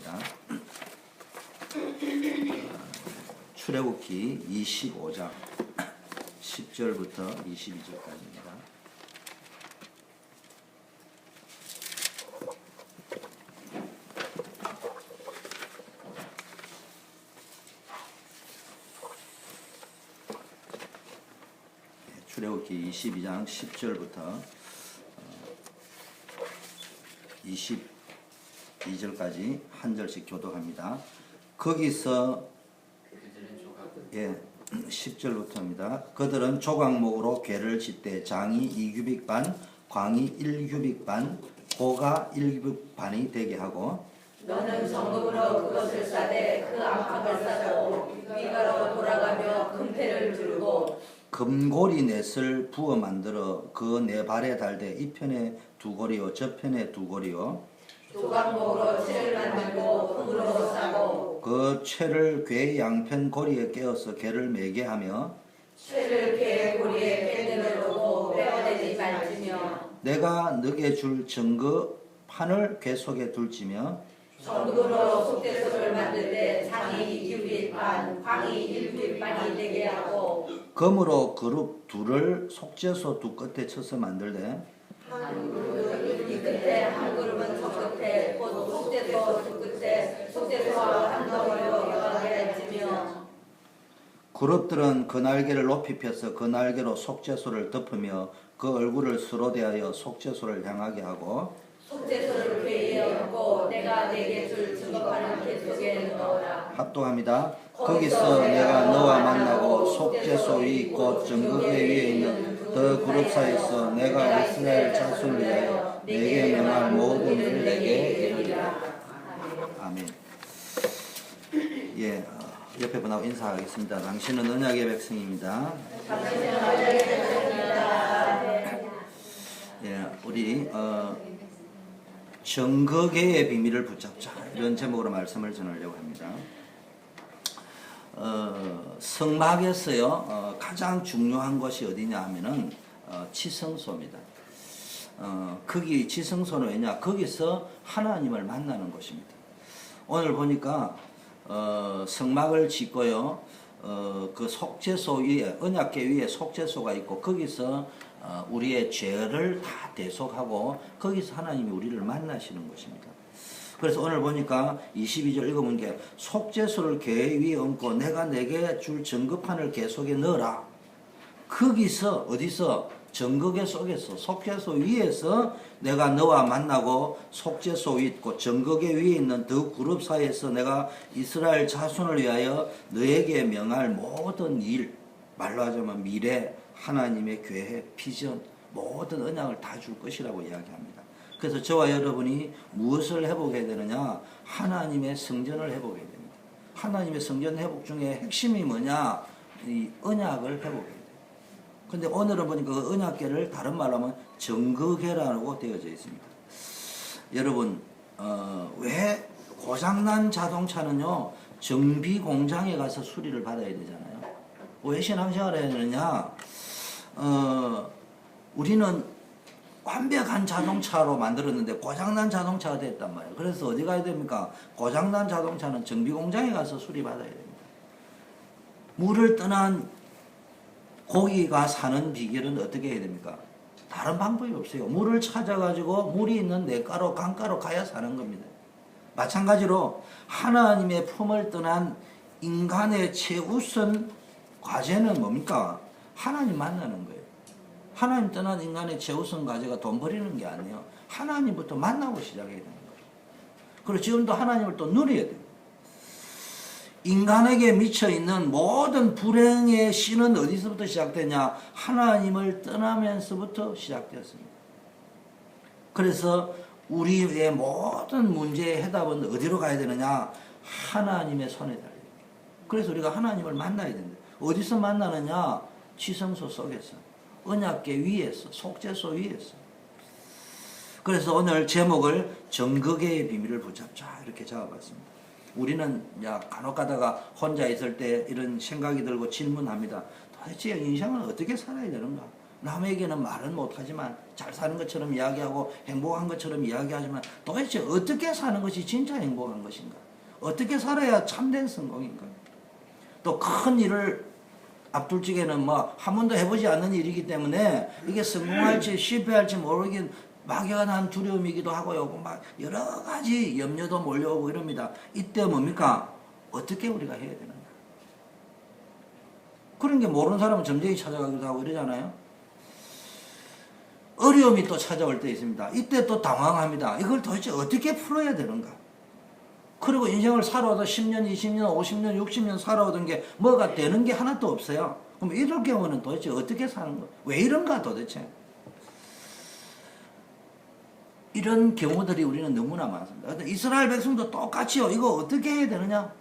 하겠습니다. 출애굽기 25장 10절부터 22절까지입니다. 출애굽기 22장 10절부터 22절까지 한 절씩 교독합니다. 거기서 10절부터입니다. 그들은 조각목으로 궤를 짓되 장이 2규빗 반, 광이 1규빗 반, 고가 1규빗 반이 되게 하고 너는 정금으로 그것을 싸되 그 앞쪽을 싸고 위가로 돌아가며 금패를 두르고 금고리 넷을 부어 만들어 그 네 발에 달되 이 편에 두 고리요 저 편에 두 고리요 조각목으로 채를 만들고 금으로 싸고 그 채를 궤 양편 고리에 깨어서 궤를 매게 하며 채를 궤 고리에 밴드를 놓고 빼어내지 말지며 내가 너게 줄 증거 판을 궤 속에 둘지며 정금으로 속죄소를 만들 때 장이 2규빗 반, 광이 1규빗 반이 되게 하고 금으로 그룹 둘을 속죄소 두 끝에 쳐서 만들되 한 그룹은 이 끝에 한 그룹은 저 끝에 곧 속죄소 두 끝에 속죄소와 한 덩어리로 여하게 할지며 그룹들은 그 날개를 높이 펴서 그 날개로 속죄소를 덮으며 그 얼굴을 수로 대하여 속죄소를 향하게 하고 속죄소를 궤에 얹고 내가 내게 줄 증거판을 궤 속에 넣어라. 합동합니다. 거기서 내가 너와 만나고 속죄소 위 곧 증거궤 위에 있는 더 그룹 사이에서 내가 이스라엘 자손을 위하여 내게 명할 모든 일을 내게 이루리라. 아멘. 예, 옆에 분하고 인사하겠습니다. 당신은 언약의 백성입니다. 예, 우리 정거계의 비밀을 붙잡자 이런 제목으로 말씀을 전하려고 합니다. 성막에서요 가장 중요한 것이 어디냐 하면은 지성소입니다. 거기 지성소는 왜냐? 거기서 하나님을 만나는 곳입니다. 오늘 보니까 성막을 짓고요 그 속죄소 위에 언약궤 위에 속죄소가 있고 거기서 우리의 죄를 다 대속하고 거기서 하나님이 우리를 만나시는 것입니다. 그래서 오늘 보니까 22절 읽어본 게 속죄소를 궤 위에 얹고 내가 내게 줄 증거판을 궤 속에 넣어라. 거기서 어디서 증거궤 속에서 속죄소 위에서 내가 너와 만나고 속죄소 위 있고 증거궤 위에 있는 두 그룹 사이에서 내가 이스라엘 자손을 위하여 너에게 명할 모든 일 말로 하자면 미래 하나님의 계획 비전 모든 언약을 다 줄 것이라고 이야기합니다. 그래서 저와 여러분이 무엇을 회복해야 되느냐? 하나님의 성전을 회복해야 됩니다. 하나님의 성전 회복 중에 핵심이 뭐냐? 이 언약을 회복해야 돼요. 근데 오늘은 보니까 그 언약궤를 다른 말로 하면 정거궤라고 되어져 있습니다. 여러분 왜 고장난 자동차는요 정비 공장에 가서 수리를 받아야 되잖아요. 왜 신앙생활을 해야 되느냐? 우리는 완벽한 자동차로 만들었는데 고장난 자동차가 됐단 말이에요. 그래서 어디 가야 됩니까? 고장난 자동차는 정비공장에 가서 수리받아야 됩니다. 물을 떠난 고기가 사는 비결은 어떻게 해야 됩니까? 다른 방법이 없어요. 물을 찾아가지고 물이 있는 냇가로 강가로 가야 사는 겁니다. 마찬가지로 하나님의 품을 떠난 인간의 최우선 과제는 뭡니까? 하나님 만나는 거예요. 하나님 떠난 인간의 최우선 과제가 돈 버리는 게 아니에요. 하나님부터 만나고 시작해야 되는 거예요. 그리고 지금도 하나님을 또 누려야 돼요. 인간에게 미쳐있는 모든 불행의 씨는 어디서부터 시작되냐? 하나님을 떠나면서부터 시작되었습니다. 그래서 우리의 모든 문제의 해답은 어디로 가야 되느냐? 하나님의 손에 달려요. 그래서 우리가 하나님을 만나야 된다. 어디서 만나느냐? 지성소 속에서. 언약궤 위에서, 속죄소 위에서. 그래서 오늘 제목을 정거궤의 비밀을 붙잡자 이렇게 잡아봤습니다. 우리는 간혹 가다가 혼자 있을 때 이런 생각이 들고 질문합니다. 도대체 인생은 어떻게 살아야 되는가? 남에게는 말은 못하지만 잘 사는 것처럼 이야기하고 행복한 것처럼 이야기하지만 도대체 어떻게 사는 것이 진짜 행복한 것인가? 어떻게 살아야 참된 성공인가? 또 큰 일을 앞둘 적에는 뭐 한 번도 해보지 않는 일이기 때문에 이게 성공할지 실패할지 모르긴 막연한 두려움이기도 하고요. 막 여러 가지 염려도 몰려오고 이럽니다. 이때 뭡니까? 어떻게 우리가 해야 되는가? 그런 게 모르는 사람은 점쟁이 찾아가기도 하고 이러잖아요. 어려움이 또 찾아올 때 있습니다. 이때 또 당황합니다. 이걸 도대체 어떻게 풀어야 되는가? 그리고 인생을 살아오다 10년, 20년, 50년, 60년 살아오던 게 뭐가 되는 게 하나도 없어요. 그럼 이럴 경우는 도대체 어떻게 사는 거? 왜 이런가 도대체? 이런 경우들이 우리는 너무나 많습니다. 이스라엘 백성도 똑같이요. 이거 어떻게 해야 되느냐?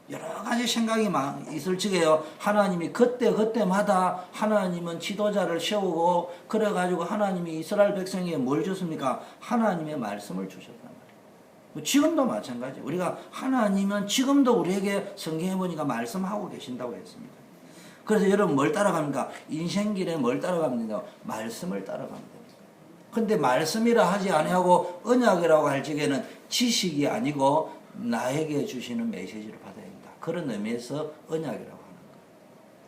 여러 가지 생각이 있을 적에요. 하나님이 그때마다 하나님은 지도자를 세우고 그래가지고 하나님이 이스라엘 백성에게 뭘 줬습니까? 하나님의 말씀을 주셨단 말이에요. 지금도 마찬가지. 우리가 하나님은 지금도 우리에게 성경에 보니까 말씀하고 계신다고 했습니다. 그래서 여러분 뭘 따라갑니까? 인생길에 뭘 따라갑니다? 말씀을 따라갑니다. 근데 말씀이라 하지 아니하고 언약이라고 할 적에는 지식이 아니고 나에게 주시는 메시지를 받아야 됩니다. 그런 의미에서 언약이라고 하는 거예요.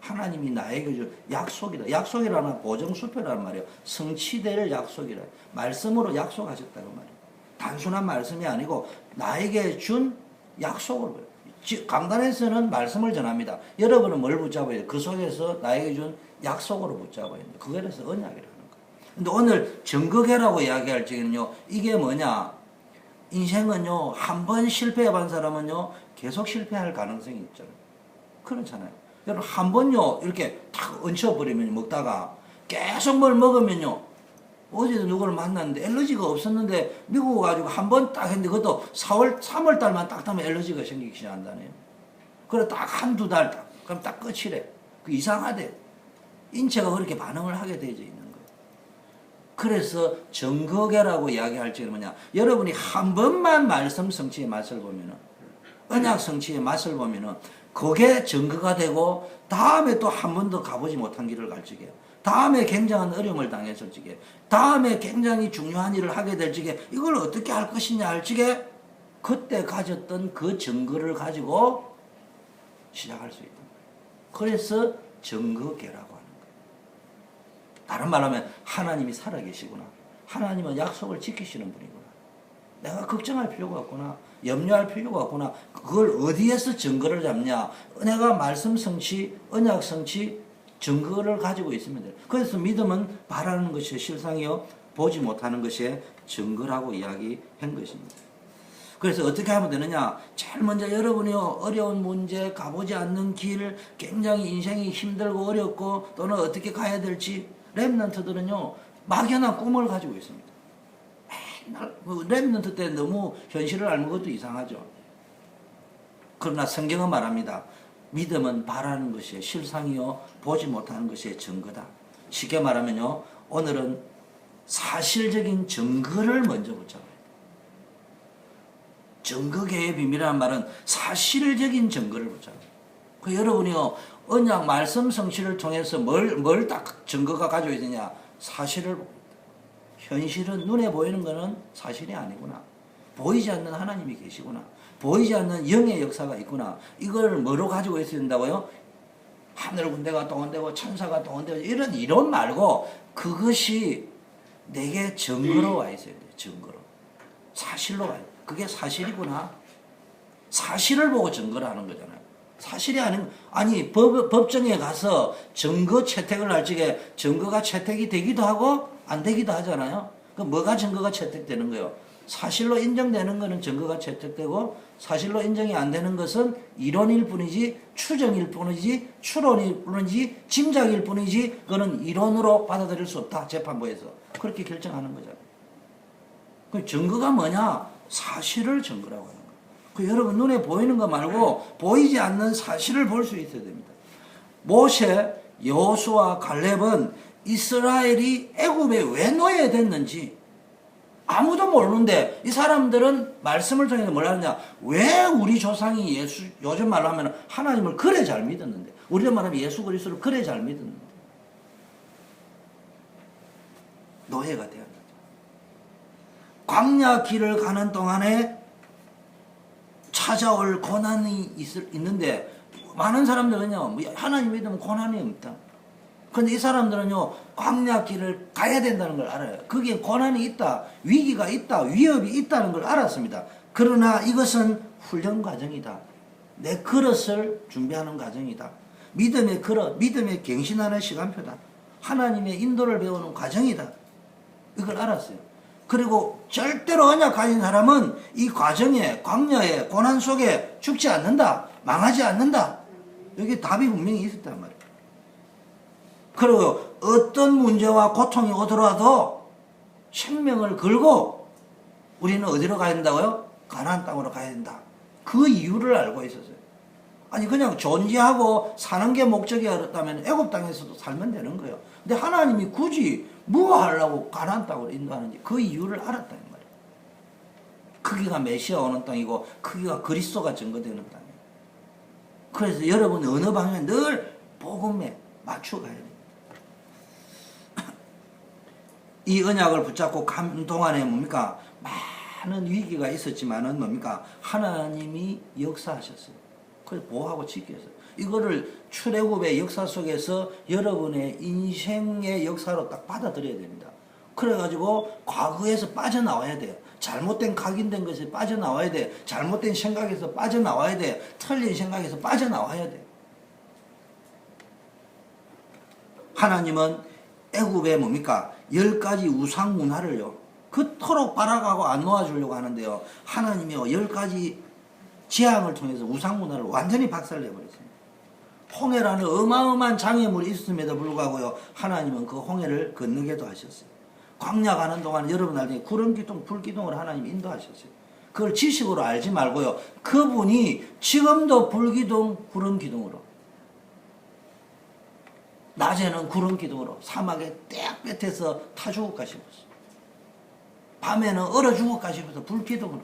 하나님이 나에게 준 약속이다. 약속이라는 보정수표라는 말이에요. 성취될 약속이라. 말씀으로 약속하셨다고 말이에요. 단순한 말씀이 아니고 나에게 준 약속을 보여요. 강단에서는 말씀을 전합니다. 여러분은 뭘 붙잡아야 돼요? 그 속에서 나에게 준 약속으로 붙잡아야 돼요. 그거에서 언약이라는 거예요. 근데 오늘 정거계라고 이야기할 적에는요, 이게 뭐냐? 인생은요, 한 번 실패해 본 사람은요, 계속 실패할 가능성이 있잖아요. 그렇잖아요. 여러분, 한 번요, 이렇게 탁 얹혀버리면 먹다가 계속 뭘 먹으면요, 어제도 누구를 만났는데 엘러지가 없었는데 미국 가지고 한 번 딱 했는데 그것도 3월 달만 딱 타면 엘러지가 생기기 시작한다네요. 그래 딱 한두 달 딱, 그럼 딱 끝이래. 그 이상하대. 인체가 그렇게 반응을 하게 되어 있는 거예요. 그래서 정거계라고 이야기할 적에 뭐냐. 여러분이 한 번만 말씀 성취의 맛을 보면은, 언약 성취의 맛을 보면은, 그게 정거가 되고, 다음에 또 한 번도 가보지 못한 길을 갈 적에, 다음에 굉장한 어려움을 당했을 적에, 다음에 굉장히 중요한 일을 하게 될 적에, 이걸 어떻게 할 것이냐 할 적에, 그때 가졌던 그 정거를 가지고 시작할 수 있다. 그래서 정거계라고 하는 거예요. 다른 말로 하면 하나님이 살아계시구나. 하나님은 약속을 지키시는 분이구나. 내가 걱정할 필요가 없구나. 염려할 필요가 없구나. 그걸 어디에서 증거를 잡냐. 내가 말씀 성취, 언약 성취, 증거를 가지고 있으면 돼요. 그래서 믿음은 바라는 것이 실상이요, 보지 못하는 것이 증거라고 이야기한 것입니다. 그래서 어떻게 하면 되느냐. 제일 먼저 여러분이요, 어려운 문제, 가보지 않는 길, 굉장히 인생이 힘들고 어렵고 또는 어떻게 가야 될지, 렘넌트들은요, 막연한 꿈을 가지고 있습니다. 맨날 렘넌트 때 너무 현실을 알는 것도 이상하죠. 그러나 성경은 말합니다. 믿음은 바라는 것이 실상이요, 보지 못하는 것이 증거다. 쉽게 말하면요, 오늘은 사실적인 증거를 먼저 붙잡아야 돼요. 증거계의 비밀이라는 말은 사실적인 증거를 붙잡아요. 그 여러분이요, 언약 말씀 성취를 통해서 뭘 딱 증거가 가지고 있느냐? 사실을 봅니다. 현실은 눈에 보이는 것은 사실이 아니구나. 보이지 않는 하나님이 계시구나. 보이지 않는 영의 역사가 있구나. 이걸 뭐로 가지고 있어야 된다고요? 하늘 군대가 동원되고 천사가 동원되고 이런 이론 말고 그것이 내게 증거로 와 있어야 돼요. 증거로. 사실로 와요. 그게 사실이구나. 사실을 보고 증거를 하는 거잖아요. 사실이 아니 법정에 가서 증거 채택을 할 적에 증거가 채택이 되기도 하고 안 되기도 하잖아요. 그 뭐가 증거가 채택되는 거예요? 사실로 인정되는 것은 증거가 채택되고 사실로 인정이 안 되는 것은 이론일 뿐이지 추정일 뿐이지 추론일 뿐이지 짐작일 뿐이지 그거는 이론으로 받아들일 수 없다. 재판부에서 그렇게 결정하는 거잖아요. 그 증거가 뭐냐? 사실을 증거라고 하는 거예요. 그 여러분 눈에 보이는 거 말고 보이지 않는 사실을 볼 수 있어야 됩니다. 모세, 여호수아, 갈렙은 이스라엘이 애굽에 왜 놓여야 됐는지 아무도 모르는데 이 사람들은 말씀을 통해서 뭘 하느냐? 왜 우리 조상이 요즘 말로 하면 하나님을 그래 잘 믿었는데, 우리로 말하면 예수 그리스도를 그래 잘 믿었는데, 노예가 되었다. 광야 길을 가는 동안에 찾아올 고난이 있는데 많은 사람들은요, 하나님 믿으면 고난이 없다. 근데 이 사람들은요, 광야 길을 가야 된다는 걸 알아요. 거기에 고난이 있다, 위기가 있다, 위협이 있다는 걸 알았습니다. 그러나 이것은 훈련 과정이다. 내 그릇을 준비하는 과정이다. 믿음의 그릇, 믿음의 갱신하는 시간표다. 하나님의 인도를 배우는 과정이다. 이걸 알았어요. 그리고 절대로 언약 가진 사람은 이 과정에, 광야의 고난 속에 죽지 않는다. 망하지 않는다. 여기 답이 분명히 있었단 말이에요. 그리고 어떤 문제와 고통이 오더라도 생명을 걸고 우리는 어디로 가야 된다고요? 가나안 땅으로 가야 된다. 그 이유를 알고 있었어요. 아니 그냥 존재하고 사는 게 목적이었다면 애굽 땅에서도 살면 되는 거예요. 근데 하나님이 굳이 뭐 하려고 가나안 땅으로 인도하는지 그 이유를 알았다는 말이에요. 크기가 메시아 오는 땅이고 크기가 그리스도가 증거되는 땅이에요. 그래서 여러분 어느 방향에 늘 복음에 맞춰 가야 돼요. 이 언약을 붙잡고 간 동안에 뭡니까? 많은 위기가 있었지만은 뭡니까? 하나님이 역사하셨어요. 그래서 보호하고 지켰어요. 이거를 출애굽의 역사 속에서 여러분의 인생의 역사로 딱 받아들여야 됩니다. 그래가지고 과거에서 빠져나와야 돼요. 잘못된 각인된 것에 빠져나와야 돼. 잘못된 생각에서 빠져나와야 돼. 틀린 생각에서 빠져나와야 돼. 하나님은 애굽의 뭡니까? 10가지 우상 문화를요. 그토록 빨아가고 안 놓아주려고 하는데요. 하나님이요. 10가지 재앙을 통해서 우상 문화를 완전히 박살내버렸습니다. 홍해라는 어마어마한 장애물이 있음에도 불구하고요. 하나님은 그 홍해를 건너게도 하셨어요. 광야 가는 동안 여러분 알 때 구름기둥, 불기둥으로 하나님 인도하셨어요. 그걸 지식으로 알지 말고요. 그분이 지금도 불기둥, 구름기둥으로 낮에는 구름기둥으로 사막에 떼약 볕에서 타 죽어 가시면서 밤에는 얼어 죽어 가시면서 불기둥으로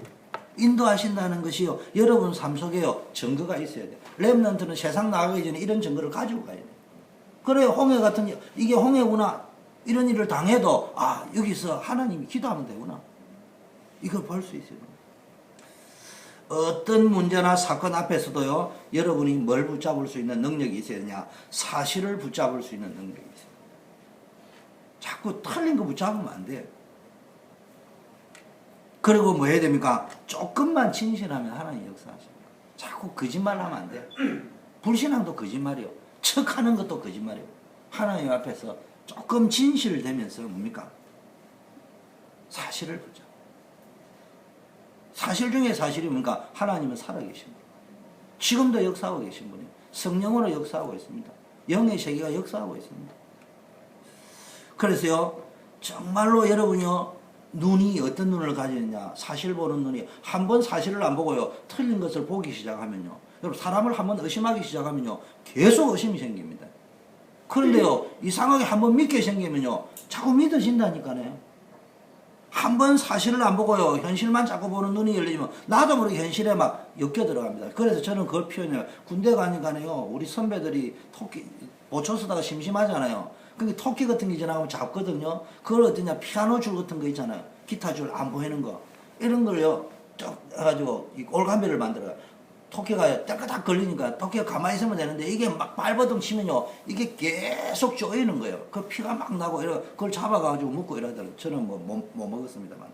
인도하신다는 것이요. 여러분 삶 속에요. 증거가 있어야 돼요. 렘넌트는 세상 나가기 전에 이런 증거를 가지고 가야 돼요. 그래요. 홍해 같은 이게 홍해구나. 이런 일을 당해도 아 여기서 하나님이 기도하면 되구나. 이걸 볼 수 있어요. 어떤 문제나 사건 앞에서도요. 여러분이 뭘 붙잡을 수 있는 능력이 있어야 되냐. 사실을 붙잡을 수 있는 능력이 있어요. 자꾸 틀린 거 붙잡으면 안 돼요. 그리고 뭐 해야 됩니까? 조금만 진실하면 하나님 역사하십니다. 자꾸 거짓말 하면 안 돼요. 불신앙도 거짓말이요. 척하는 것도 거짓말이요. 하나님 앞에서 조금 진실되면서 뭡니까? 사실을 보자. 사실 중에 사실이 뭡니까? 하나님은 살아계신 분. 지금도 역사하고 계신 분이에요. 성령으로 역사하고 있습니다. 영의 세계가 역사하고 있습니다. 그래서요, 정말로 여러분이요, 눈이 어떤 눈을 가지느냐, 사실 보는 눈이 한 번 사실을 안 보고요, 틀린 것을 보기 시작하면요, 여러분 사람을 한 번 의심하기 시작하면요, 계속 의심이 생깁니다. 그런데요, 이상하게 한 번 믿게 생기면요, 자꾸 믿어진다니까요. 한 번 사실을 안 보고요, 현실만 자꾸 보는 눈이 열리면 나도 모르게 현실에 막 엮여 들어갑니다. 그래서 저는 그걸 표현해요. 군대 가니까요, 우리 선배들이 토끼 보초 쓰다가 심심하잖아요. 그러니까 토끼 같은 게 지나가면 잡거든요. 그걸 어떠냐, 피아노 줄 같은 거 있잖아요. 기타 줄 안 보이는 거. 이런 걸요, 쭉 해가지고 올감비를 만들어요. 토끼가 딱딱 걸리니까 토끼가 가만히 있으면 되는데 이게 막 발버둥 치면요, 이게 계속 쪼이는 거예요. 그 피가 막 나고 그걸 잡아가지고 먹고 이러더라고요. 저는 못 먹었습니다만.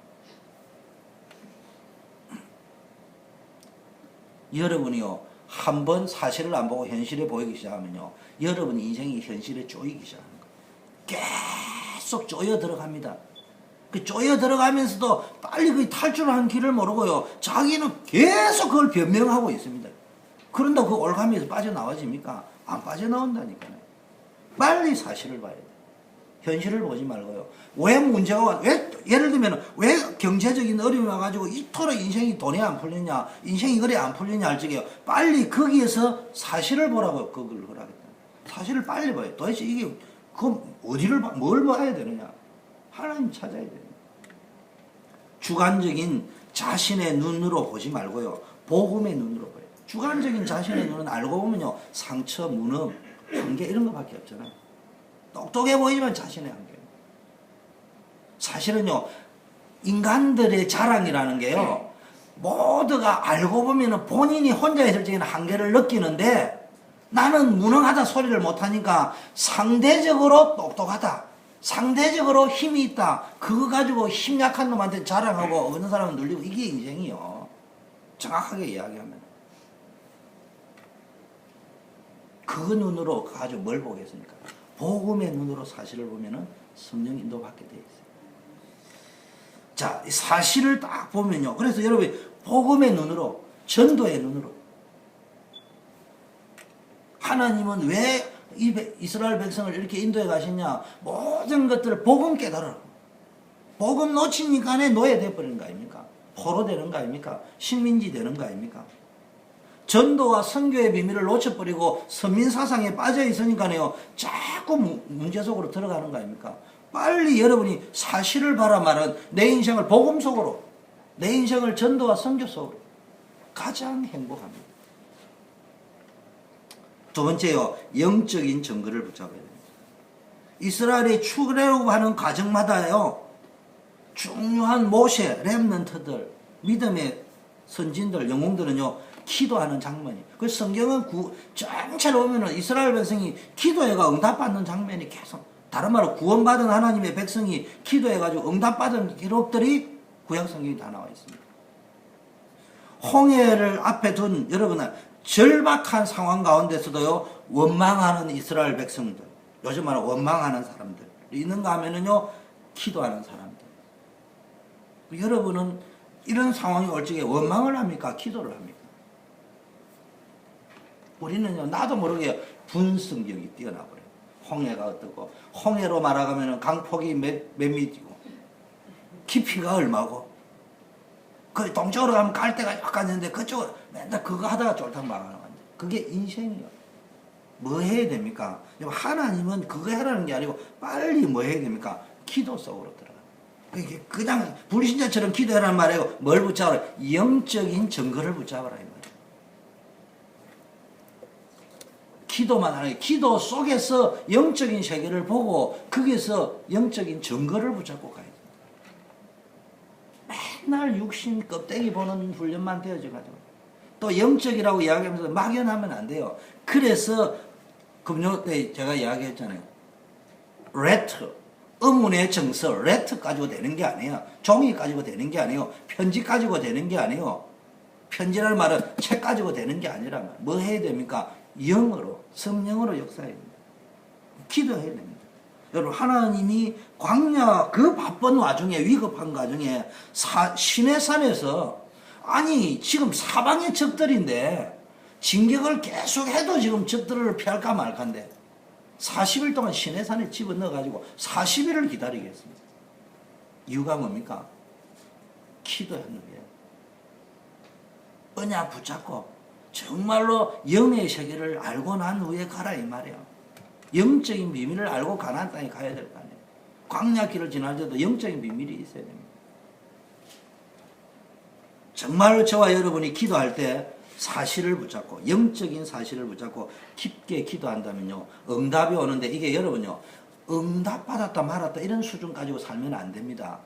여러분이요, 한 번 사실을 안 보고 현실에 보이기 시작하면요, 여러분 인생이 현실에 쪼이기 시작합니다. 계속 쪼여 들어갑니다. 그 쪼여 들어가면서도 빨리 그 탈출하는 길을 모르고요, 자기는 계속 그걸 변명하고 있습니다. 그런다고 그 올가미에서 빠져나와집니까? 안 빠져나온다니까요. 빨리 사실을 봐야 돼요. 현실을 보지 말고요. 왜 문제가 와, 예를 들면, 왜 경제적인 어려움이 와가지고 이토록 인생이 돈이 안 풀리냐, 인생이 그래 안 풀리냐 할 적에요, 빨리 거기에서 사실을 보라고 그걸 하겠다. 사실을 빨리 봐요. 도대체 이게, 뭘 봐야 되느냐? 하나님 찾아야 돼요. 주관적인 자신의 눈으로 보지 말고요, 복음의 눈으로 봐요. 주관적인 자신의 눈은 알고 보면요, 상처, 무능, 한계 이런 거밖에 없잖아요. 똑똑해 보이지만 자신의 한계. 사실은요, 인간들의 자랑이라는 게요, 모두가 알고 보면 본인이 혼자 있을 적에는 한계를 느끼는데, 나는 무능하다 소리를 못하니까 상대적으로 똑똑하다, 상대적으로 힘이 있다, 그거 가지고 힘 약한 놈한테 자랑하고 어느 사람은 눌리고, 이게 인생이요. 정확하게 이야기하면. 그 눈으로 가지고 뭘 보겠습니까? 복음의 눈으로 사실을 보면은 성령 인도받게 돼 있어요. 자, 사실을 딱 보면요. 그래서 여러분, 복음의 눈으로, 전도의 눈으로. 하나님은 왜 이스라엘 백성을 이렇게 인도해 가시냐? 모든 것들을 복음 깨달으라. 복음 놓치니까 노예돼 버리는 거 아닙니까? 포로 되는 거 아닙니까? 식민지 되는 거 아닙니까? 전도와 선교의 비밀을 놓쳐버리고 선민사상에 빠져 있으니까요, 자꾸 문제 속으로 들어가는 거 아닙니까? 빨리 여러분이 사실을 바라 말은 내 인생을 복음 속으로, 내 인생을 전도와 선교 속으로, 가장 행복합니다. 두 번째요, 영적인 증거를 붙잡아야 됩니다. 이스라엘이 출애굽하는 과정마다요, 중요한 모세, 렘넌트들, 믿음의 선진들, 영웅들은요, 기도하는 장면이. 그 성경은 전체로 보면은 이스라엘 백성이 기도해가 응답받는 장면이 계속, 다른 말로 구원받은 하나님의 백성이 기도해가지고 응답받은 기록들이 구약 성경에 다 나와 있습니다. 홍해를 앞에 둔 여러분, 절박한 상황 가운데서도요, 원망하는 이스라엘 백성들, 요즘 말하는 원망하는 사람들 있는가 하면은요, 기도하는 사람들. 여러분은 이런 상황이 올 적에 원망을 합니까? 기도를 합니까? 우리는요, 나도 모르게 분성경이 뛰어나버려요. 홍해가 어떻고, 홍해로 말하자면 강폭이 몇 미터고, 깊이가 얼마고, 그 동쪽으로 가면 갈 데가 약간 있는데, 그쪽으로 맨날 그거 하다가 쫄딱 망하는 건데, 그게 인생이요. 뭐 해야 됩니까? 하나님은 그거 해라는 게 아니고, 빨리 뭐 해야 됩니까? 기도 속으로 들어가. 그냥 불신자처럼 기도해라는 말이에요. 뭘 붙잡아라? 영적인 증거를 붙잡아라, 이 말이에요. 기도만 하는 게, 기도 속에서 영적인 세계를 보고 거기서 영적인 증거를 붙잡고 가야 돼요. 맨날 육신 껍데기 보는 훈련만 되어져가지고 또 영적이라고 이야기하면서 막연하면 안 돼요. 그래서 금요 때 제가 이야기했잖아요. 레터, 의문의 정서, 레터 가지고 되는 게 아니에요. 종이 가지고 되는 게 아니에요. 편지 가지고 되는 게 아니에요. 편지라는 말은 책 가지고 되는 게 아니라 뭐 해야 됩니까? 영으로, 성령으로 역사해야 됩니다. 기도해야 됩니다. 여러분, 하나님이 광야 그 바쁜 와중에, 위급한 와중에 시내산에서, 아니 지금 사방의 적들인데 진격을 계속 해도 지금 적들을 피할까 말까인데 40일 동안 시내산에 집어넣어가지고 40일을 기다리겠습니다. 이유가 뭡니까? 기도하는 거예요. 언약 붙잡고 정말로 영의 세계를 알고 난 후에 가라, 이 말이에요. 영적인 비밀을 알고 가나안 땅에 가야 될 거 아니에요. 광야길을 지날 때도 영적인 비밀이 있어야 됩니다. 정말로 저와 여러분이 기도할 때 사실을 붙잡고, 영적인 사실을 붙잡고 깊게 기도한다면요, 응답이 오는데, 이게 여러분요, 응답 받았다 말았다 이런 수준 가지고 살면 안 됩니다.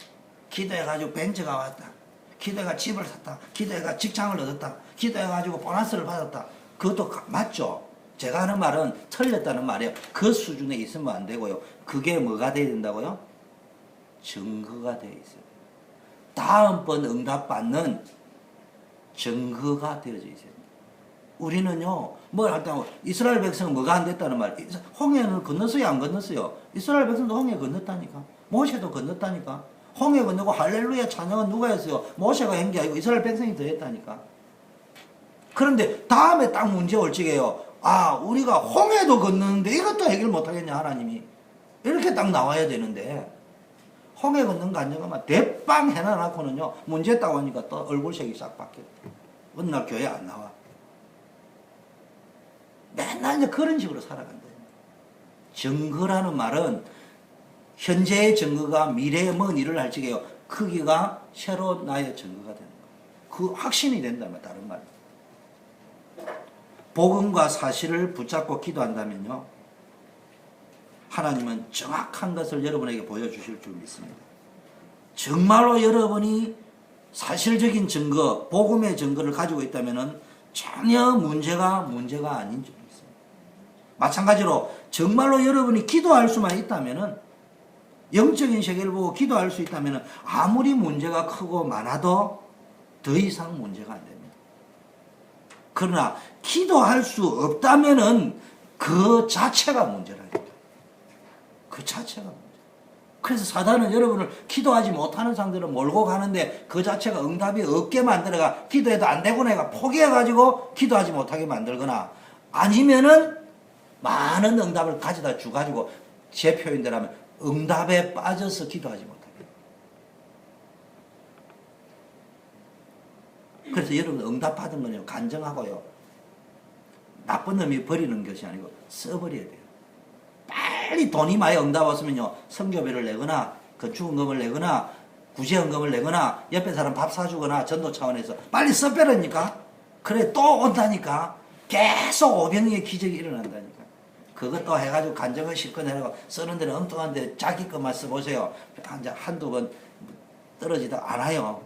기도해가지고 벤츠가 왔다, 기도해가 집을 샀다, 기도해가 직장을 얻었다, 기도해가지고 보너스를 받았다, 그것도 맞죠. 제가 하는 말은 틀렸다는 말이에요. 그 수준에 있으면 안 되고요. 그게 뭐가 돼야 된다고요? 증거가 되어 있어요. 다음번 응답받는 증거가 되어져 있어요. 우리는요, 뭘 할 때, 이스라엘 백성은 뭐가 안 됐다는 말, 홍해는 건넜어요, 안 건넜어요? 이스라엘 백성도 홍해 건넜다니까. 모세도 건넜다니까. 홍해 건너고 할렐루야 찬양은 누가 했어요? 모세가 한 게 아니고 이스라엘 백성이 더 했다니까. 그런데 다음에 딱 문제 올 적에요, 아, 우리가 홍해도 건너는데 이것도 해결 못하겠냐, 하나님이. 이렇게 딱 나와야 되는데, 홍해 건넌 거 아니면 대빵 해놔놓고는요, 문제 딱 오니까 또 얼굴색이 싹 바뀌었다. 어느 날 교회 안 나와. 맨날 이제 그런 식으로 살아간다. 증거라는 말은 현재의 증거가 미래의 먼 일을 할 적에요, 크기가 새로 나의 증거가 되는 거예요. 그 확신이 된다면, 다른 말. 복음과 사실을 붙잡고 기도한다면요, 하나님은 정확한 것을 여러분에게 보여주실 줄 믿습니다. 정말로 여러분이 사실적인 증거, 복음의 증거를 가지고 있다면 전혀 문제가 아닌 점이 있습니다. 마찬가지로 정말로 여러분이 기도할 수만 있다면, 영적인 세계를 보고 기도할 수 있다면 아무리 문제가 크고 많아도 더 이상 문제가 안 됩니다. 그러나 기도할 수 없다면 그 자체가 문제랍니다. 그 자체가 문제. 그래서 사단은 여러분을 기도하지 못하는 상태로 몰고 가는데 그 자체가 응답이 없게 만들어가 기도해도 안 되고 내가 포기해가지고 기도하지 못하게 만들거나 아니면은 많은 응답을 가져다 주가지고 제 표현대로 하면 응답에 빠져서 기도하지 못하게. 그래서 여러분 응답 받은 거요 간증하고요. 나쁜 놈이 버리는 것이 아니고 써버려야 돼요. 빨리 돈이 많이 응답 왔으면요. 성교비를 내거나 건축원금을 내거나 구제원금을 내거나 옆에 사람 밥 사주거나 전도 차원에서 빨리 써빼라니까. 그래 또 온다니까. 계속 오병이의 기적이 일어난다니까. 그것도 해가지고 간증을 실컷 해라고 쓰는 데는 엉뚱한데 자기 것만 써보세요. 한두 번 떨어지다 않아요.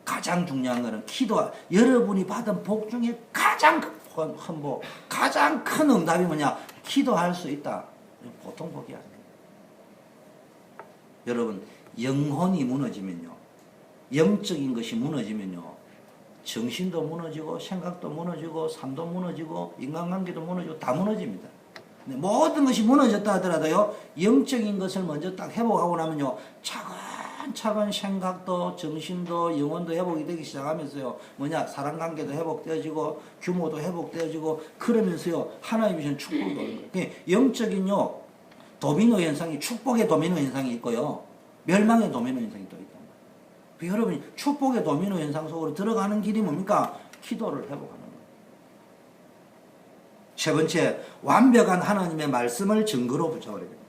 가장 중요한 거는 기도, 여러분이 받은 복 중에 가장 큰 복, 가장 큰 응답이 뭐냐? 기도할 수 있다. 보통 복이 아니에요. 여러분, 영혼이 무너지면요, 영적인 것이 무너지면요, 정신도 무너지고 생각도 무너지고 삶도 무너지고 인간관계도 무너지고 다 무너집니다. 근데 모든 것이 무너졌다 하더라도요, 영적인 것을 먼저 딱 회복하고 나면요, 차근차근 생각도 정신도 영혼도 회복이 되기 시작하면서요, 뭐냐, 사랑관계도 회복되어지고 규모도 회복되어지고 그러면서요, 하나님이 주신 축복이 오는 거예요. 영적인요, 도미노 현상이, 축복의 도미노 현상이 있고요, 멸망의 도미노 현상이 또 있다. 여러분이 축복의 도미노 현상 속으로 들어가는 길이 뭡니까? 기도를 회복하는 거예요. 세 번째, 완벽한 하나님의 말씀을 증거로 붙여버려야 됩니다.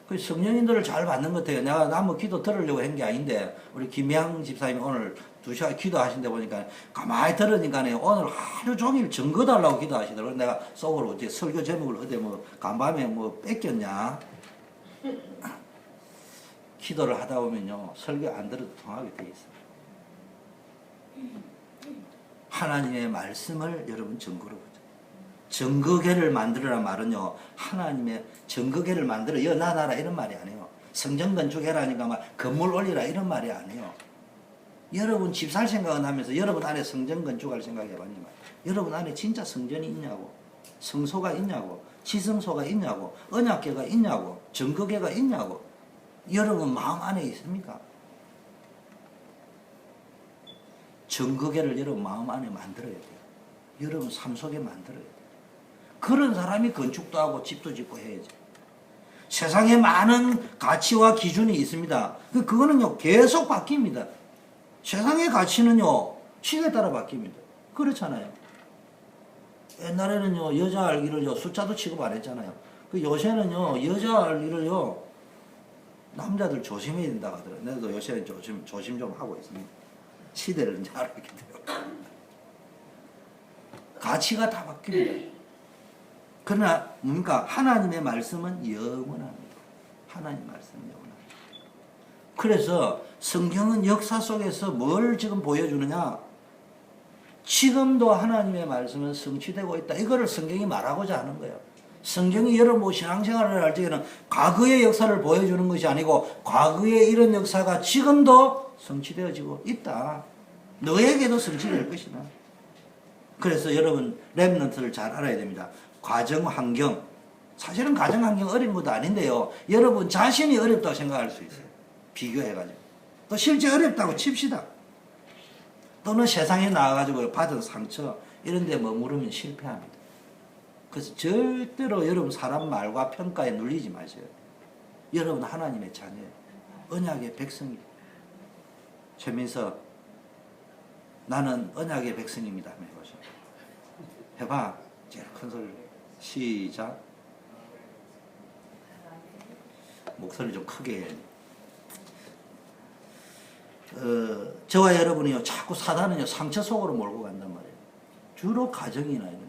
그 성령님들을 잘 받는 것 같아요. 내가 한번 기도 들으려고 한 게 아닌데, 우리 김양 집사님이 오늘 2시간 기도하신데 보니까 가만히 들으니까요, 오늘 하루 종일 증거 달라고 기도하시더라고요. 내가 속으로 어떻게 설교 제목을 어디 뭐 간밤에 뭐 뺏겼냐? 기도를 하다 보면요, 설교 안 들어도 통하게 돼 있어요. 하나님의 말씀을 여러분 증거로 보죠. 증거계를 만들어라 말은요, 하나님의 증거계를 만들어 여놔놔라 이런 말이 아니에요. 성전 건축해라니까 막 건물 올리라 이런 말이 아니에요. 여러분 집 살 생각은 하면서 여러분 안에 성전 건축할 생각 해봤냐면, 여러분 안에 진짜 성전이 있냐고, 성소가 있냐고, 지성소가 있냐고, 언약궤가 있냐고, 증거궤가 있냐고. 여러분 마음 안에 있습니까? 증거궤를 여러분 마음 안에 만들어야 돼요. 여러분 삶 속에 만들어야 돼요. 그런 사람이 건축도 하고 집도 짓고 해야죠. 세상에 많은 가치와 기준이 있습니다. 그거는요 계속 바뀝니다. 세상의 가치는요 시대에 따라 바뀝니다. 그렇잖아요. 옛날에는요 여자 알기를요 숫자도 취급 안 했잖아요. 요새는요 여자 알기를요 남자들 조심해야 된다 하더라고요. 나도 요새 조심 좀 하고 있습니다. 시대를 이제 알게 돼요. 가치가 다 바뀝니다. 그러나 뭡니까? 하나님의 말씀은 영원합니다. 하나님 말씀은 영원합니다. 그래서 성경은 역사 속에서 뭘 지금 보여주느냐? 지금도 하나님의 말씀은 성취되고 있다. 이거를 성경이 말하고자 하는 거예요. 성경이 여러분 신앙생활을 할 때에는 과거의 역사를 보여주는 것이 아니고 과거의 이런 역사가 지금도 성취되어지고 있다. 너에게도 성취될 것이다. 그래서 여러분 렘넌트를 잘 알아야 됩니다. 가정환경, 사실은 가정환경 어려운 것도 아닌데요, 여러분 자신이 어렵다고 생각할 수 있어요. 비교해가지고. 또 실제 어렵다고 칩시다. 또는 세상에 나와가지고 받은 상처 이런 데 머무르면 실패합니다. 그래서 절대로 여러분 사람 말과 평가에 눌리지 마세요. 여러분 하나님의 자녀예요. 언약의 백성이에요. 최민석, 나는 언약의 백성입니다. 한번 해보세요. 해봐. 제일 큰 소리로. 시작. 목소리 좀 크게 해. 저와 여러분이요, 자꾸 사단은요, 상처 속으로 몰고 간단 말이에요. 주로 가정이나 이런.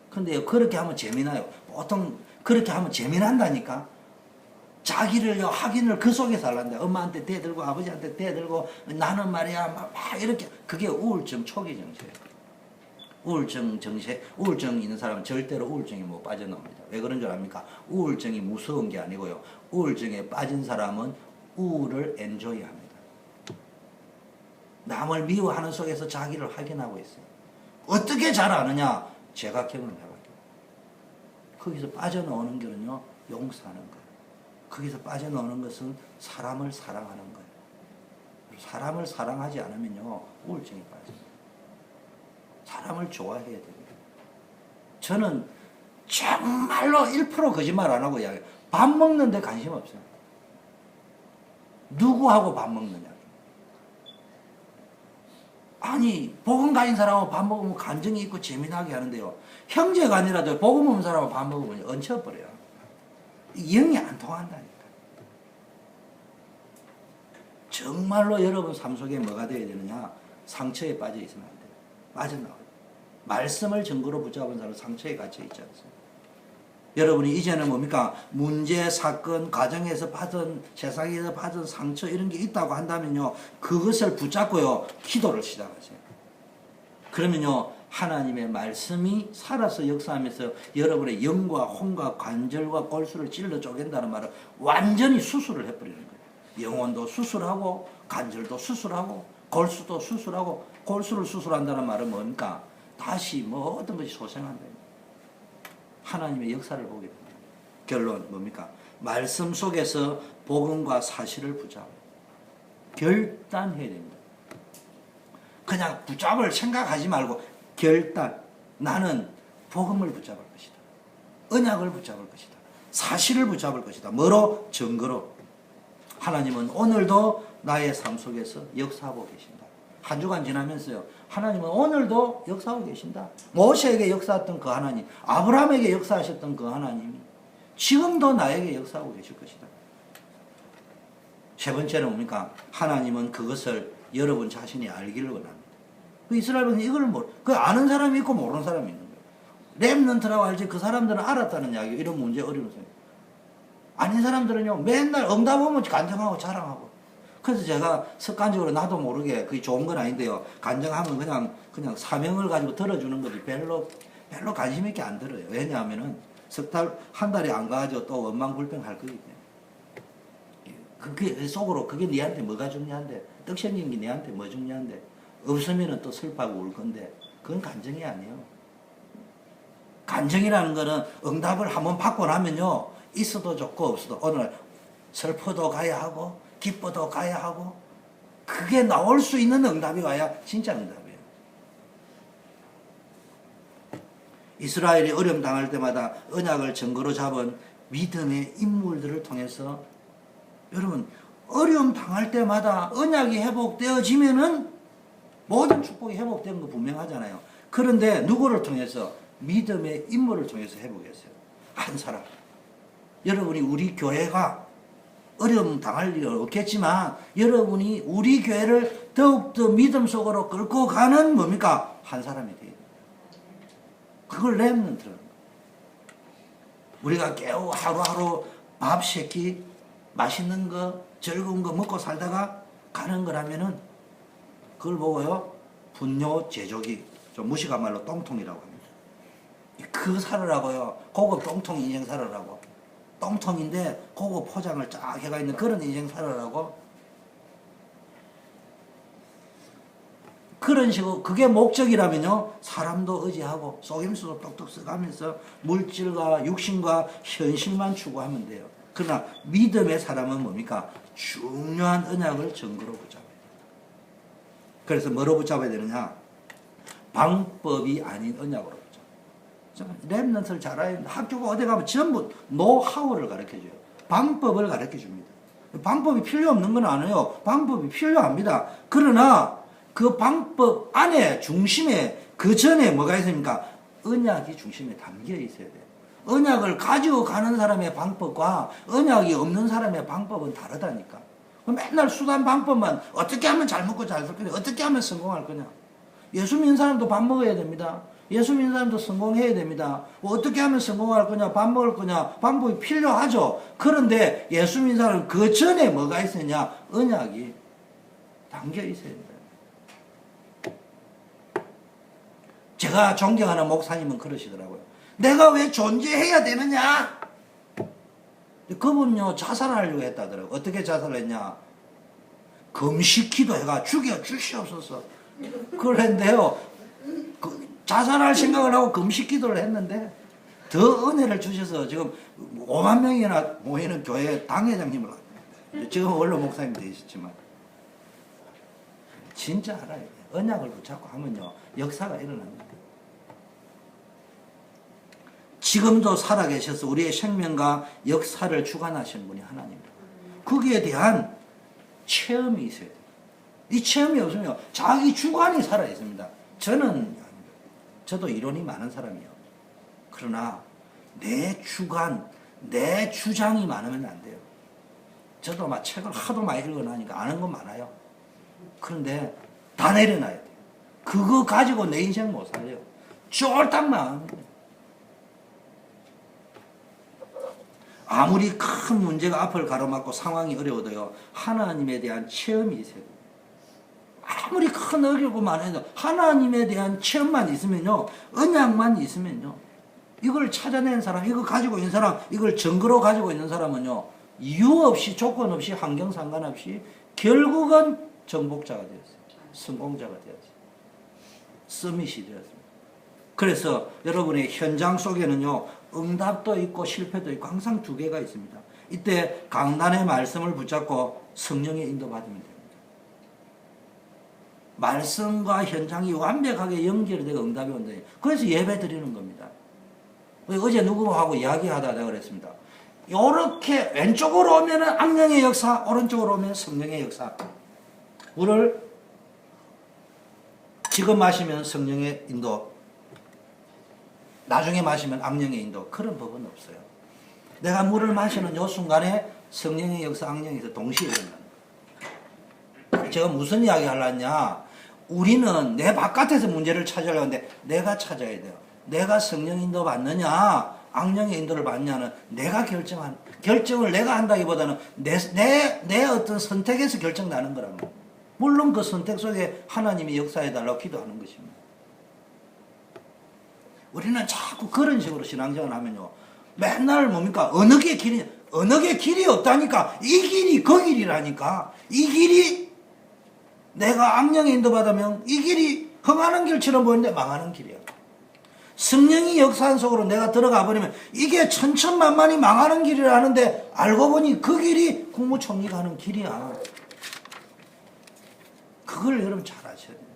근데 그렇게 하면 재미나요. 보통 그렇게 하면 재미난다니까. 자기를 확인을 그 속에서 하려는데 엄마한테 대들고 아버지한테 대들고 나는 말이야 막 이렇게 그게 우울증 초기 증세예요. 우울증 있는 사람은 절대로 우울증이 못 빠져나옵니다. 왜 그런 줄 압니까? 우울증이 무서운 게 아니고요. 우울증에 빠진 사람은 우울을 엔조이합니다. 남을 미워하는 속에서 자기를 확인하고 있어요. 어떻게 잘 아느냐? 제가 경험을 해봤죠. 거기서 빠져나오는 길은요, 용서하는 거예요. 거기서 빠져나오는 것은 사람을 사랑하는 거예요. 사람을 사랑하지 않으면요, 우울증이 빠져요. 사람을 좋아해야 됩니다. 저는 정말로 1% 거짓말 안 하고 이야기해요. 밥 먹는데 관심 없어요. 누구하고 밥 먹느냐. 아니, 복음 가진 사람하고 밥 먹으면 감정이 있고 재미나게 하는데요. 형제가 아니라도 복음 없는 사람하고 밥 먹으면 얹혀버려요. 영이 안 통한다니까. 정말로 여러분 삶 속에 뭐가 되어야 되느냐? 상처에 빠져 있으면 안 돼요. 빠져나와요. 말씀을 증거로 붙잡은 사람은 상처에 갇혀 있지 않습니다. 여러분이 이제는 뭡니까? 문제, 사건, 가정에서 받은, 세상에서 받은 상처 이런 게 있다고 한다면요. 그것을 붙잡고요. 기도를 시작하세요. 그러면요. 하나님의 말씀이 살아서 역사하면서 여러분의 영과 혼과 관절과 골수를 찔러 쪼갠다는 말은 완전히 수술을 해버리는 거예요. 영혼도 수술하고 관절도 수술하고 골수도 수술하고 골수를 수술한다는 말은 뭡니까? 다시 모든 것이 소생한다. 하나님의 역사를 보게 됩니다. 결론 뭡니까? 말씀 속에서 복음과 사실을 붙잡아요. 결단해야 됩니다. 그냥 붙잡을 생각하지 말고 결단. 나는 복음을 붙잡을 것이다. 언약을 붙잡을 것이다. 사실을 붙잡을 것이다. 뭐로? 증거로. 하나님은 오늘도 나의 삶 속에서 역사하고 계신다. 한 주간 지나면서요. 하나님은 오늘도 역사하고 계신다. 모세에게 역사했던 그 하나님, 아브라함에게 역사하셨던 그 하나님이 지금도 나에게 역사하고 계실 것이다. 세 번째는 뭡니까? 하나님은 그것을 여러분 자신이 알기를 원합니다. 그 이스라엘은 이걸 그 아는 사람이 있고 모르는 사람이 있는 거예요. 렘넌트라고 알지 그 사람들은 알았다는 이야기예요. 이런 문제 어려운 사람. 아닌 사람들은요 맨날 응답 오면 간증하고 자랑하고. 그래서 제가 습관적으로 나도 모르게 그게 좋은 건 아닌데요. 간증하면 그냥 사명을 가지고 들어주는 거지 별로 관심 있게 안 들어요. 왜냐하면은 한 달에 안 가가지고 또 원망불평 할 거기 때문에. 그게 속으로 그게 니한테 뭐가 중요한데 떡 생긴 게 니한테 뭐 중요한데 없으면은 또 슬퍼하고 울 건데 그건 간증이 아니에요. 간증이라는 거는 응답을 한번 받고 나면요 있어도 좋고 없어도 오늘 슬퍼도 가야 하고 기뻐도 가야 하고 그게 나올 수 있는 응답이 와야 진짜 응답이에요. 이스라엘이 어려움 당할 때마다 언약을 증거로 잡은 믿음의 인물들을 통해서 여러분 어려움 당할 때마다 언약이 회복되어지면은 모든 축복이 회복된 거 분명하잖아요. 그런데 누구를 통해서? 믿음의 인물을 통해서 회복했어요. 한 사람. 여러분이 우리 교회가 어려움 당할 일은 없겠지만 여러분이 우리 교회를 더욱더 믿음 속으로 끌고 가는 뭡니까? 한 사람이 돼요. 그걸 렘넌트라는 거예요. 우리가 겨우 하루하루 밥 새끼 맛있는 거 즐거운 거 먹고 살다가 가는 거라면은 그걸 보고요 분뇨 제조기 좀 무식한 말로 똥통이라고 합니다. 그거 살으라고요. 고급 똥통 인생 살으라고. 똥통인데 고급 포장을 쫙 해가 있는 그런 인생 살으라고. 그런 식으로 그게 목적이라면요 사람도 의지하고 속임수도 똑똑 써가면서 물질과 육신과 현실만 추구하면 돼요. 그러나 믿음의 사람은 뭡니까? 중요한 언약을 증거로 붙잡아야 돼요. 그래서 뭐로 붙잡아야 되느냐? 방법이 아닌 언약으로 붙잡아요. 렘넌트를 잘 알아야 됩니다. 학교가 어디 가면 전부 노하우를 가르쳐줘요. 방법을 가르쳐줍니다. 방법이 필요 없는 건 아니에요. 방법이 필요합니다. 그러나 그 방법 안에 중심에 그 전에 뭐가 있습니까? 언약이 중심에 담겨 있어야 돼요. 언약을 가지고 가는 사람의 방법과 언약이 없는 사람의 방법은 다르다니까. 맨날 수단 방법만 어떻게 하면 잘 먹고 잘 살 거냐, 어떻게 하면 성공할 거냐. 예수 믿는 사람도 밥 먹어야 됩니다. 예수 믿는 사람도 성공해야 됩니다. 어떻게 하면 성공할 거냐, 밥 먹을 거냐, 방법이 필요하죠. 그런데 예수 믿는 사람은 그 전에 뭐가 있었냐? 언약이 담겨 있어야 됩니다. 제가 존경하는 목사님은 그러시더라고요. 내가 왜 존재해야 되느냐? 그분요, 자살하려고 했다더라고요. 어떻게 자살했냐? 금식 기도해가 죽여 주시옵소서. 그랬는데요, 자살할 생각을 하고 금식 기도를 했는데, 더 은혜를 주셔서 지금 5만 명이나 모이는 교회 당회장님을, 지금 원로 목사님 되셨지만, 진짜 알아야 돼요. 언약을 붙잡고 하면요, 역사가 일어납니다. 지금도 살아계셔서 우리의 생명과 역사를 주관하시는 분이 하나님입니다. 거기에 대한 체험이 있어야 돼요. 이 체험이 없으면 자기 주관이 살아있습니다. 저도 이론이 많은 사람이에요. 그러나 내 주관, 내 주장이 많으면 안 돼요. 저도 막 책을 하도 많이 읽어나니까 아는 건 많아요. 그런데 다 내려놔야 돼요. 그거 가지고 내 인생 못 살려요. 쫄딱 망합니다. 아무리 큰 문제가 앞을 가로막고 상황이 어려워도요, 하나님에 대한 체험이 있어야 돼요. 아무리 큰 어려움만 해도 하나님에 대한 체험만 있으면요, 언약만 있으면요, 이걸 찾아낸 사람, 이거 가지고 있는 사람, 이걸 증거로 가지고 있는 사람은요, 이유 없이, 조건 없이, 환경 상관없이 결국은 정복자가 되었어요. 성공자가 되었어요. 서밋이 되었습니다. 그래서 여러분의 현장 속에는요, 응답도 있고 실패도 있고 항상 두 개가 있습니다. 이때 강단의 말씀을 붙잡고 성령의 인도받으면 됩니다. 말씀과 현장이 완벽하게 연결되고 응답이 온다. 그래서 예배 드리는 겁니다. 어제 누구하고 이야기하다 내가 그랬습니다. 이렇게 왼쪽으로 오면 악령의 역사, 오른쪽으로 오면 성령의 역사. 물을 지금 마시면 성령의 인도, 나중에 마시면 악령의 인도, 그런 법은 없어요. 내가 물을 마시는 이 순간에 성령의 역사, 악령의 역사 동시에 일어납니다. 제가 무슨 이야기 하려냐? 우리는 내 바깥에서 문제를 찾으려고 하는데 내가 찾아야 돼요. 내가 성령 인도 받느냐, 악령의 인도를 받느냐는 내가 결정을 내가 한다기보다는 내 어떤 선택에서 결정나는 거랍니다. 물론 그 선택 속에 하나님이 역사해달라고 기도하는 것입니다. 우리는 자꾸 그런 식으로 신앙생활을 하면요, 맨날 뭡니까? 어느 게 길이 없다니까. 이 길이 그 길이라니까. 이 길이 내가 악령에 인도받으면 이 길이 흥하는 길처럼 보이는데 망하는 길이야. 성령이 역사한 속으로 내가 들어가 버리면 이게 천천만만히 망하는 길이라 하는데 알고 보니 그 길이 국무총리가 하는 길이야. 그걸 여러분 잘 아셔야 돼요.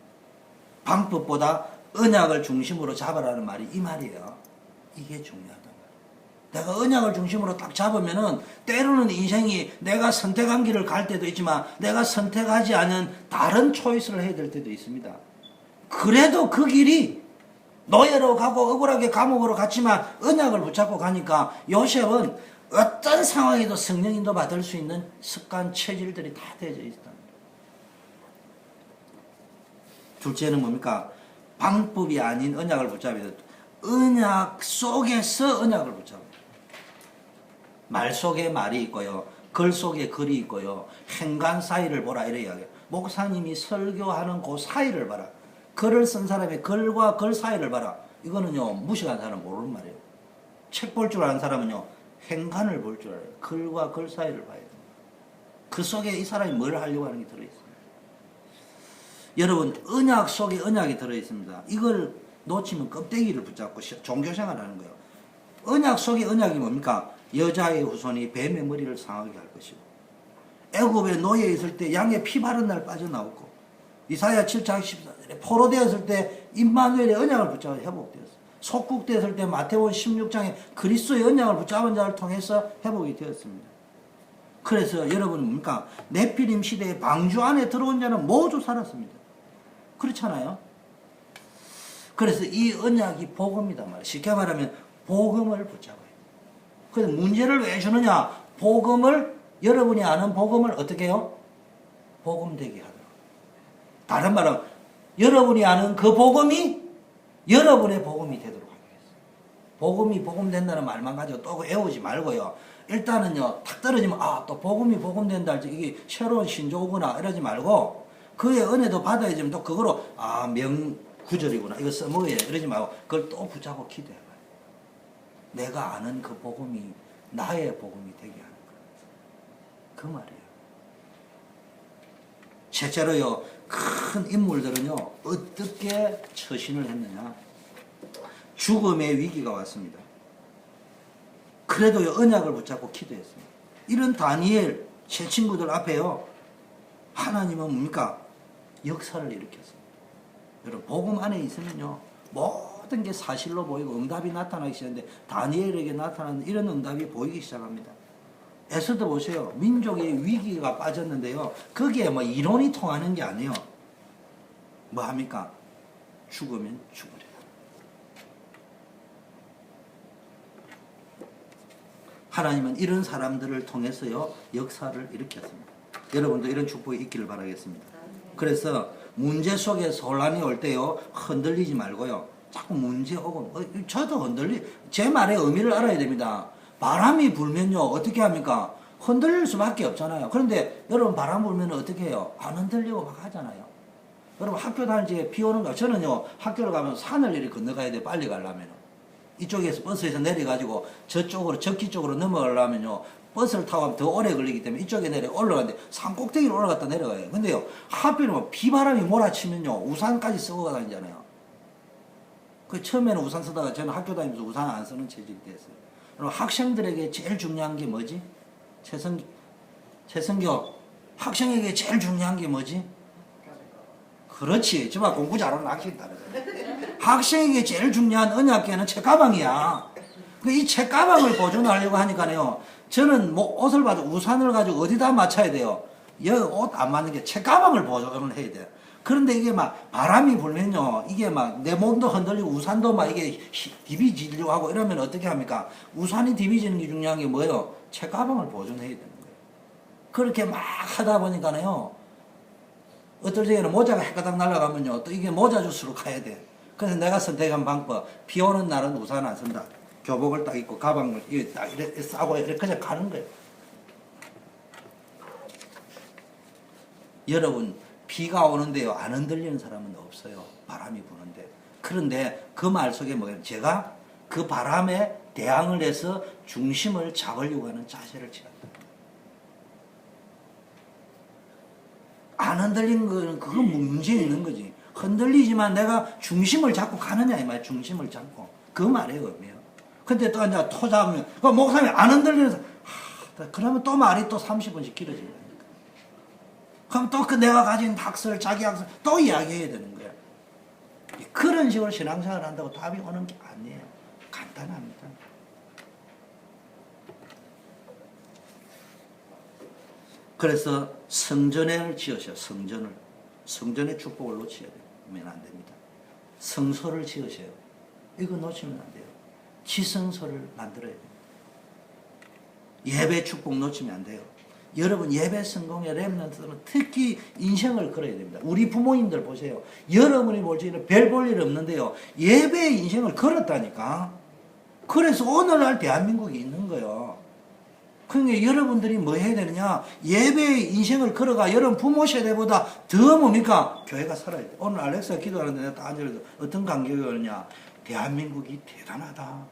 방법보다 언약을 중심으로 잡아라는 말이 이 말이에요. 이게 중요하단 말이에요. 내가 언약을 중심으로 딱 잡으면은 때로는 인생이 내가 선택한 길을 갈 때도 있지만 내가 선택하지 않은 다른 초이스를 해야 될 때도 있습니다. 그래도 그 길이 노예로 가고 억울하게 감옥으로 갔지만 언약을 붙잡고 가니까 요셉은 어떤 상황에도 성령 인도 받을 수 있는 습관, 체질들이 다 되어져 있다. 둘째는 뭡니까? 방법이 아닌 언약을 붙잡아야 돼. 언약 속에서 언약을 붙잡아야 돼. 말 속에 말이 있고요, 글 속에 글이 있고요, 행간 사이를 보라 이래 이야기해요. 목사님이 설교하는 그 사이를 봐라. 글을 쓴 사람의 글과 글 사이를 봐라. 이거는요, 무식한 사람은 모르는 말이에요. 책 볼 줄 아는 사람은요, 행간을 볼 줄 알아요. 글과 글 사이를 봐야 돼요. 그 속에 이 사람이 뭘 하려고 하는 게 들어있어요. 여러분, 언약 속에 언약이 들어있습니다. 이걸 놓치면 껍데기를 붙잡고 종교생활하는 거예요. 언약 속에 언약이 뭡니까? 여자의 후손이 뱀의 머리를 상하게 할 것이고, 애굽에 노예 있을 때 양의 피 바른 날 빠져나오고, 이사야 7장 14절에 포로되었을 때 임마누엘의 언약을 붙잡아 회복되었어요. 속국되었을 때 마태복음 16장에 그리스도의 언약을 붙잡은 자를 통해서 회복이 되었습니다. 그래서 여러분 뭡니까? 네피림 시대의 방주 안에 들어온 자는 모두 살았습니다. 그렇잖아요. 그래서 이 언약이 복음이다 말이에요. 쉽게 말하면 복음을 붙잡아요. 그래서 문제를 왜 주느냐? 복음을, 여러분이 아는 복음을 어떻게 해요? 복음되게 하도록. 다른 말은 여러분이 아는 그 복음이 여러분의 복음이 되도록 하겠습니다. 복음이 복음된다는 말만 가지고 또 외우지 말고요. 일단은요, 탁 떨어지면, 또 복음이 복음된다 할지 이게 새로운 신조구나 이러지 말고, 그의 은혜도 받아야지만 또 그거로, 명구절이구나. 이거 써먹어야 이러지 말고, 그걸 또 붙잡고 기도해봐요. 내가 아는 그 복음이 나의 복음이 되게 하는 거예요. 그 말이에요. 실제로요, 큰 인물들은요, 어떻게 처신을 했느냐. 죽음의 위기가 왔습니다. 그래도요, 언약을 붙잡고 기도했습니다. 이런 다니엘, 제 친구들 앞에요, 하나님은 뭡니까? 역사를 일으켰습니다. 여러분, 복음 안에 있으면요, 모든 게 사실로 보이고 응답이 나타나기 시작하는데, 다니엘에게 나타나는 이런 응답이 보이기 시작합니다. 에스더 보세요. 민족의 위기가 빠졌는데요, 거기에 뭐 이론이 통하는 게 아니에요. 뭐 합니까? 죽으면 죽으리라. 하나님은 이런 사람들을 통해서요, 역사를 일으켰습니다. 여러분도 이런 축복이 있기를 바라겠습니다. 그래서 문제 속에서 혼란이 올 때요, 흔들리지 말고요, 자꾸 문제 오고, 저도 제 말의 의미를 알아야 됩니다. 바람이 불면요, 어떻게 합니까? 흔들릴 수밖에 없잖아요. 그런데 여러분, 바람 불면 어떻게 해요? 안 흔들리고 막 하잖아요. 여러분, 학교 다닐 때 비 오는 거, 저는요, 학교를 가면 산을 이렇게 건너가야 돼, 빨리 가려면. 이쪽에서 버스에서 내려가지고 저쪽으로, 적기 쪽으로 넘어가려면요, 버스를 타고 가면 더 오래 걸리기 때문에 이쪽에 올라가는데 산 꼭대기로 올라갔다 내려가요. 근데요, 하필이면 뭐 비바람이 몰아치면요, 우산까지 쓰고 다니잖아요. 그 처음에는 우산 쓰다가 저는 학교 다니면서 우산 안 쓰는 체질이 됐어요. 여러분, 학생들에게 제일 중요한 게 뭐지? 최성교, 학생에게 제일 중요한 게 뭐지? 그렇지. 정말 공부 잘하는 학생이 다르잖아요. 학생에게 제일 중요한 언약계는 책가방이야. 이 책가방을 보존하려고 하니까요, 저는 뭐 옷을 봐도 우산을 가지고 어디다 맞춰야 돼요? 여기 옷 안 맞는 게 책가방을 보존을 해야 돼요. 그런데 이게 막 바람이 불면요, 이게 막 내 몸도 흔들리고 우산도 막 이게 디비지려고 하고 이러면 어떻게 합니까? 우산이 디비지는 게 중요한 게 뭐예요? 책가방을 보존해야 되는 거예요. 그렇게 막 하다 보니까요, 어떨 때에는 모자가 헷가닥 날아가면요, 또 이게 모자 주스로 가야 돼. 그래서 내가 선택한 방법, 비 오는 날은 우산 안 쓴다. 교복을 딱 입고 가방을 이렇게 딱 이렇게 싸고 이렇게 그냥 가는 거예요. 여러분, 비가 오는데요, 안 흔들리는 사람은 없어요. 바람이 부는데. 그런데 그 말 속에 뭐예요? 제가 그 바람에 대항을 해서 중심을 잡으려고 하는 자세를 취한다. 안 흔들리는 거는 그건 문제 있는 거지. 흔들리지만 내가 중심을 잡고 가느냐 이 말이야. 중심을 잡고. 그 말의 의미예요. 근데 또 이제 토 잡으면 그 목사님이 안 흔들리는 그러면 또 말이 또 30분씩 길어집니다. 그럼 또 그 내가 가진 학설, 자기 학설 또 이야기해야 되는 거야. 그런 식으로 신앙생활을 한다고 답이 오는 게 아니에요. 간단합니다. 그래서 성전을 지으셔. 성전의 축복을 놓치면 안 됩니다. 성소를 지으셔요. 이거 놓치면 안 돼요. 지성소를 만들어야 됩니다. 예배 축복 놓치면 안 돼요. 여러분, 예배 성공의 렘넌트는 특히 인생을 걸어야 됩니다. 우리 부모님들 보세요. 여러분이 볼 적에는 별 볼 일 없는데요, 예배의 인생을 걸었다니까. 그래서 오늘날 대한민국이 있는 거예요. 그러니까 여러분들이 뭐 해야 되느냐? 예배의 인생을 걸어가. 여러분 부모 세대보다 더 뭡니까? 교회가 살아야 돼. 오늘 알렉스가 기도하는데 내가 딱 앉아서 어떤 감격이었냐? 대한민국이 대단하다.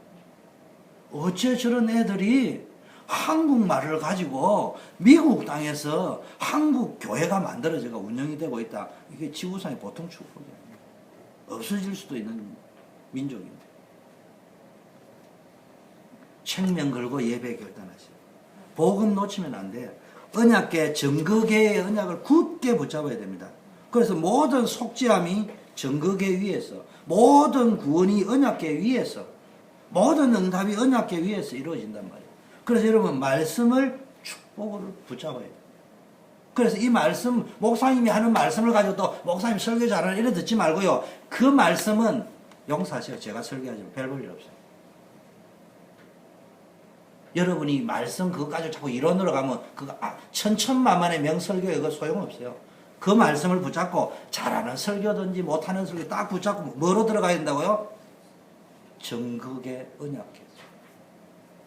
어째 저런 애들이 한국말을 가지고 미국 땅에서 한국 교회가 만들어져가 운영이 되고 있다. 이게 지구상의 보통 축복이 아니에요. 없어질 수도 있는 민족인데. 생명 걸고 예배 결단하세요. 복음 놓치면 안 돼요. 언약계, 정거계의 언약을 굳게 붙잡아야 됩니다. 그래서 모든 속죄함이 정거계 위에서, 모든 구원이 언약계 위에서, 모든 응답이 언약계 위에서 이루어진단 말이에요. 그래서 여러분, 말씀을 축복으로 붙잡아야 돼요. 그래서 이 말씀, 목사님이 하는 말씀을 가지고 또 목사님 설교 잘하는 이래 듣지 말고요, 그 말씀은 용서하세요. 제가 설교하지만 별 볼 일 없어요. 여러분이 말씀 그거 가지고 자꾸 이론으로 가면 그거 천천만만의 명설교에 그거 소용없어요. 그 말씀을 붙잡고 잘하는 설교든지 못하는 설교 딱 붙잡고 뭐로 들어가야 된다고요? 정극의 언약계.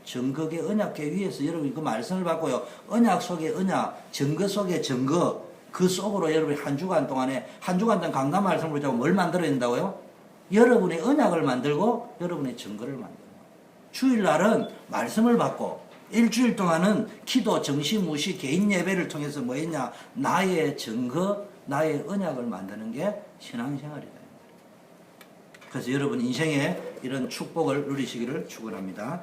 정극의 언약계 위에서 여러분이 그 말씀을 받고요. 언약 속의 언약, 증거 속의 증거, 그 속으로 여러분이 한 주간 동안에 한 주간 동안 강단 말씀을 붙잡고 뭘 만들어야 된다고요? 여러분의 언약을 만들고 여러분의 증거를 만들고 주일날은 말씀을 받고 일주일 동안은 기도, 정시, 무시, 개인 예배를 통해서 뭐 했냐? 나의 증거, 나의 언약을 만드는 게 신앙생활이다. 그래서 여러분 인생에 이런 축복을 누리시기를 축원합니다.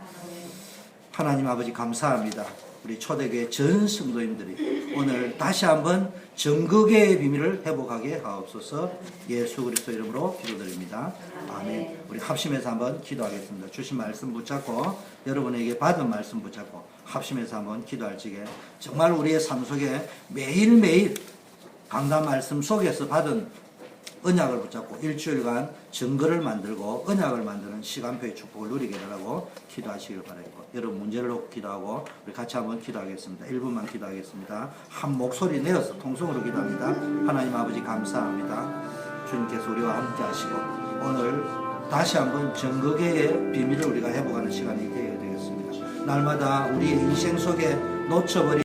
하나님 아버지 감사합니다. 우리 초대교회 전 성도님들이 오늘 다시 한번 정극의 비밀을 회복하게 하옵소서. 예수 그리스도 이름으로 기도드립니다. 아멘. 우리 합심해서 한번 기도하겠습니다. 주신 말씀 붙잡고 여러분에게 받은 말씀 붙잡고 합심해서 한번 기도할 적에 정말 우리의 삶 속에 매일매일 강단 말씀 속에서 받은 언약을 붙잡고 일주일간 증거를 만들고 언약을 만드는 시간표의 축복을 누리게 해달라고 기도하시길 바라겠고, 여러분 문제를 놓고 기도하고 우리 같이 한번 기도하겠습니다. 1분만 기도하겠습니다. 한 목소리 내어서 통성으로 기도합니다. 하나님 아버지 감사합니다. 주님께서 우리와 함께 하시고 오늘 다시 한번 정극의 비밀을 우리가 회복하는 시간이 되어야 되겠습니다. 날마다 우리의 인생 속에 놓쳐버린